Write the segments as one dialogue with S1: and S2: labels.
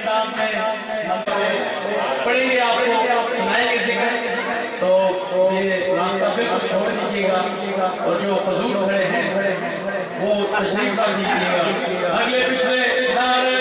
S1: انداز میں پڑھیں گے، آپ کو سنائیں گے ذکر، تو یہ راستہ بالکل چھوڑ دیجیے گا اور جو حضور کھڑے ہیں وہ تشریف لا دیجیے گا. اگلے پچھلے نعرے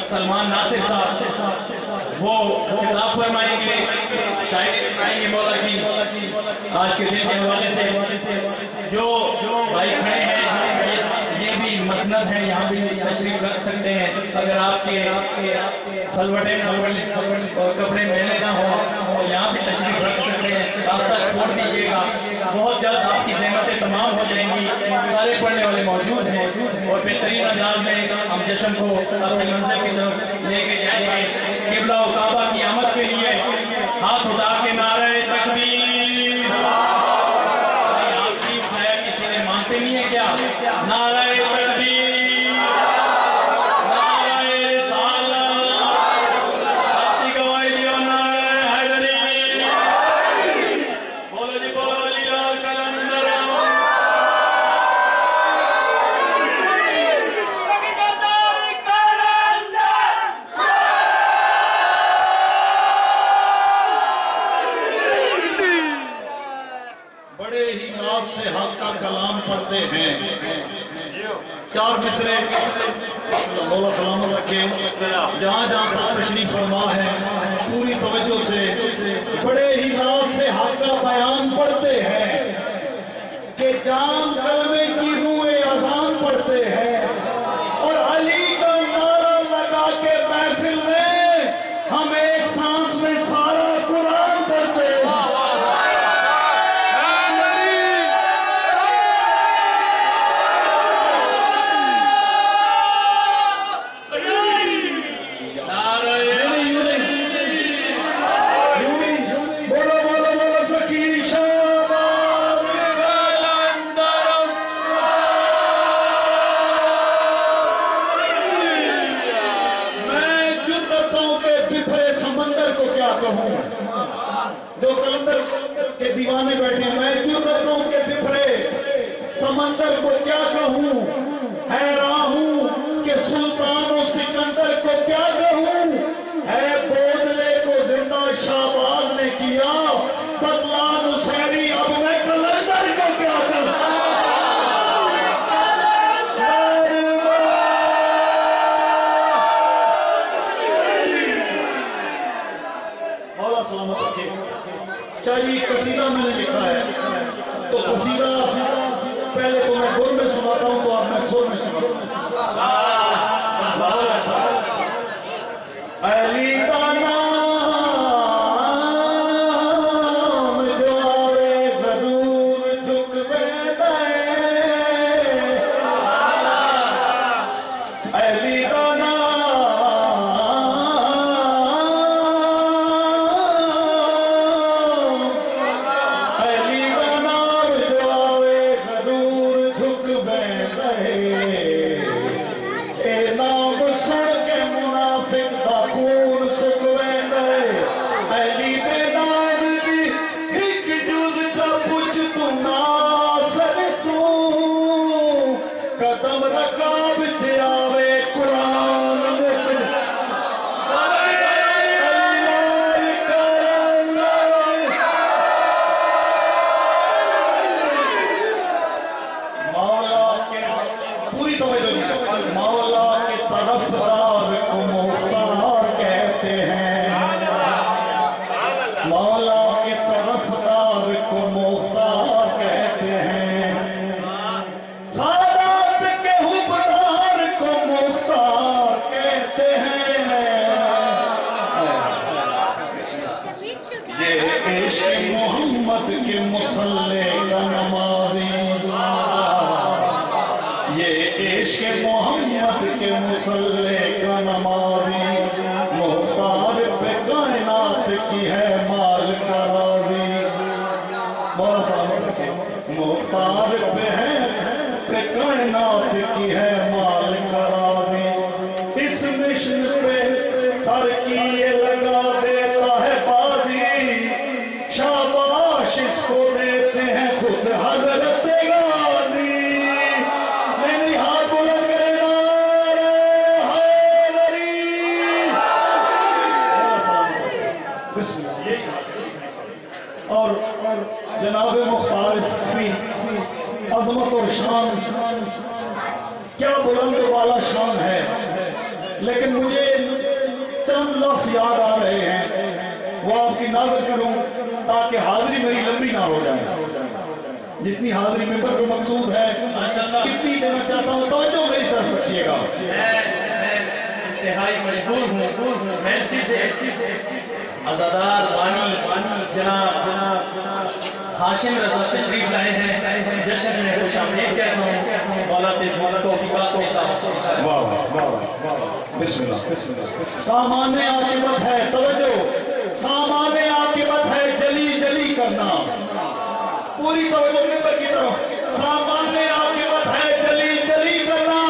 S2: سلمان ناصر صاحب وہ خطاب فرمائیں گے، شاعری فرمائیں گے مولا کی. آج کے دن کے حوالے سے جو بھائی کھڑے ہیں یہ بھی مسند ہے، یہاں بھی تشریف رکھ سکتے ہیں. اگر آپ کے سلوٹے اور کپڑے میلے نہ ہوں تو یہاں بھی تشریف رکھ سکتے ہیں. راستہ چھوڑ دیجیے گا، بہت جلد آپ کی زحمتیں تمام ہو جائیں گی. سارے پڑھنے والے موجود ہیں اور بہترین انداز میں ہم جشن کو اپنی منزل کی طرف لے کے جائیں گے. قبلہ و کعبہ کی آمد کے لیے ہاتھ اٹھا کے نعرہ تکبیر. آپ کی اٹھایا کسی نے مانتے نہیں ہے کیا؟ نعرہ تکبیر، نعرہ رسالت.
S3: فرماتے ہیں، 4 مصرے مولا سلامت رکھے، جہاں جہاں پر تشریف فرما ہے پوری توجہ سے بڑے ہی ناز سے حق کا بیان پڑھتے ہیں کہ جان کلمے کی روئے اذان پڑھتے ہیں، اور علی کا نعرہ لگا کے محفل میں ہم ایک سانس میں سارا قرآن پڑھتے ہیں۔ جو کلندر کے دیوانے بیٹھے، میں جرتوں کے بفرے سمندر کو کیا کہوں، حیران ہوں کہ سلطان و سکندر کو کیا کہوں، ہے بودلے کو زندہ شہباز نے کیا، بدلان حسینی اب میں کلندر کو کیا کہوں۔ مولا سلامت رکھے۔ چاہیے قصیدہ میں نے لکھا ہے تو قصیدہ پہلے تو میں گل میں سناتا ہوں تو آپ میں سور میں سناتا ہوں۔ علی کا نام جو آوے ضرور جھکوے میں، علی کا کے مسلح کا نمازی، یہ عشق محمد کے مسلح کا نمازی، محتار پہ کائنات کی ہے مال کا راضی۔ محتار پہ ہے کائنات کی ہے مال کا راضی، اس مشن پہ سر کی یہ لگا دیتا ہے بازی، شاباش اس کو دیتے ہیں خود حضرت غازی۔ میری ہاتھ بلند کرنا حیدری، اور جناب مختار سخی عظمت اور شان، کیا بلند والا شان ہے، لیکن مجھے چند لفظ یاد آ رہے ہیں، وہ آپ کی نظر کروں تاکہ حاضری میری لمبی نہ ہو جائے۔ جتنی حاضری ممبر کو مقصود ہے کتنی دینا چاہتا ہوں، توجہ میری طرف رکھیے گا۔
S1: میں انتہائی مجبور ہوں، میں سیدھے عزادار بانی جناب ہاشم رضا تشریف لائے ہیں، جشن میں خوش آمدید کہتا ہوں، مولا تیز توفیقات دیتا ہوں۔
S3: واہ واہ واہ، بسم اللہ۔ سامان عاقبت ہے، توجہ، سامان عاقبت ہے جلی جلی کرنا، پوری توجہ ممبر کی طرف۔ سامان عاقبت ہے جلی جلی کرنا،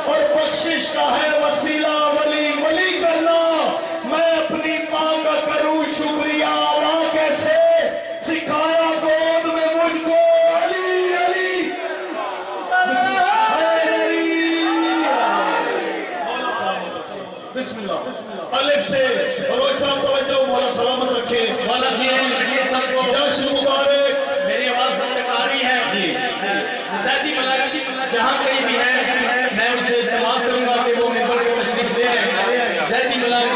S3: اور بخشش کا ہے وسیلہ ولی ولی کرنا۔ میں اپنی ماں کا کروں شکریہ ادا کیسے، سکھایا گود میں مجھ کو علی علی بسم اللہ۔ الف سے بلوچ صاحب توجہ، مولا سلامت رکھے۔
S1: مولا جی رکھیے سب کو،
S3: جشن مبارک۔
S1: میری آواز سب تک آ رہی ہے؟
S3: جی
S1: زیادہ ملائک جہاں کہیں بھی ہیں میں ان سے التماس کروں گا کہ وہ ممبر پہ تشریف لے آئیں زیدی ملائک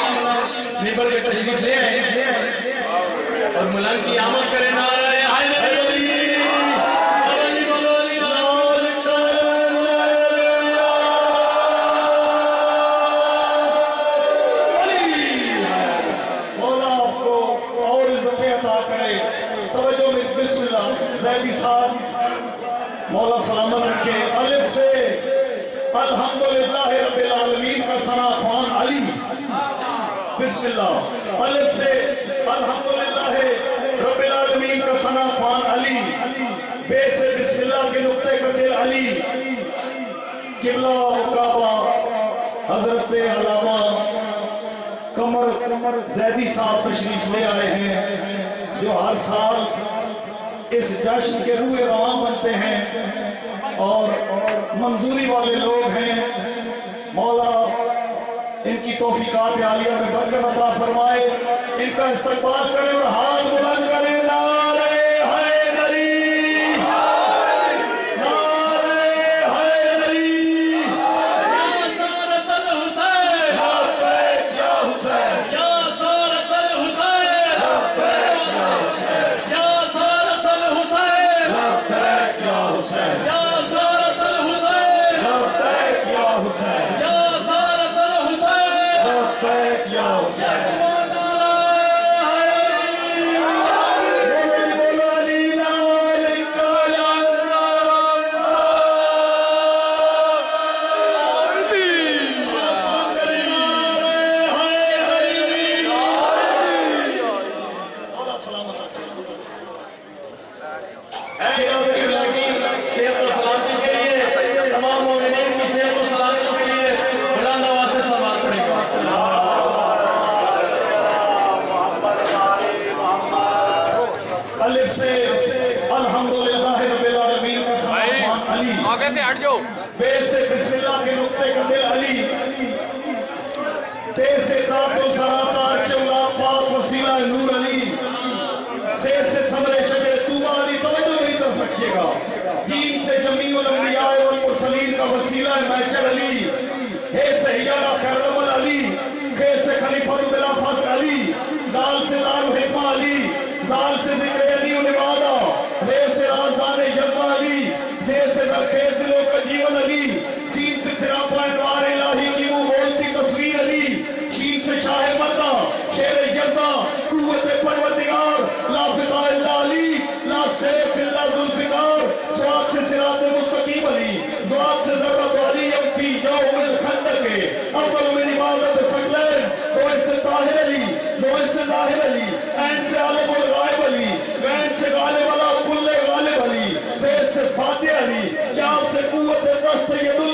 S1: ممبر پہ تشریف لے آئیں اور ملائک کی آمد کریں نعرہ حیدری
S3: مولا سلامت رکھے الف سے الحمدللہ رب العالمین کا ثنا خوان علی بسم اللہ الف سے الحمدللہ رب العالمین کا ثنا خوان علی بے سے بسم اللہ کے نقطے کا دل علی قبلہ و کعبہ حضرت علامہ قمر زیدی صاحب تشریف لے آئے ہیں جو ہر سال اس جشن کے روح رواں بنتے ہیں اور منظوری والے لوگ ہیں مولا ان کی توفیقات عالیہ میں برکت عطا فرمائے ان کا استقبال کریں اور ہاتھ بلند کریں نعرہ حیدری نعرہ حیدری یا حسین یا سارت الحسین یا سارت الحسین یا حسین یا سارت الحسین یا حسین یا سارت الحسین یا حسین
S1: تمام مومنین کی صحت و سلامتی کے لیے بلند آواز سے سلام پڑھیں گے
S3: الف سے الحمدللہ رب العالمین کا ثنا خوان علی
S2: آگے سے ہٹ جاؤ
S3: بے سے بسم اللہ کے نقطے کا دل علی تے سے ذات و سراتا شولا پاک وسیلہ نور علی سے سمرے شجر طوبہ علی توجہ نہیں کر سکیے گا جیم سے جمیع الانبیاء والمرسلین کا وسیلہ محشر علی ہے سے ہیارہ خیرمل علی ہے سے خلیفہ بلا فضل علی دال سے دار حکمہ علی دال سے ذکر علی و نوادہ رے سے رازدان جذبہ علی زیر سے درخیز دلوں کا جیون علی سین سے سراپا انوار الہی کی وہ بولتی تصویر علی شین سے شاہ مردہ شیر جذبہ قوت پروردگار لافتہ اللہ علی لا سیف اللہ ذوالفقار سواد سے صراط مستقیم علی دعات سے ضرورت علی یکفی یوم الخندق اول من عبادت ثقلین دوئن سے طاہر علی دوئن سے ظاہر علی این سے عالم الغائب علی وین سے غالب علی کل غالب علی فیض سے فاتح علی جام سے قوت دست ید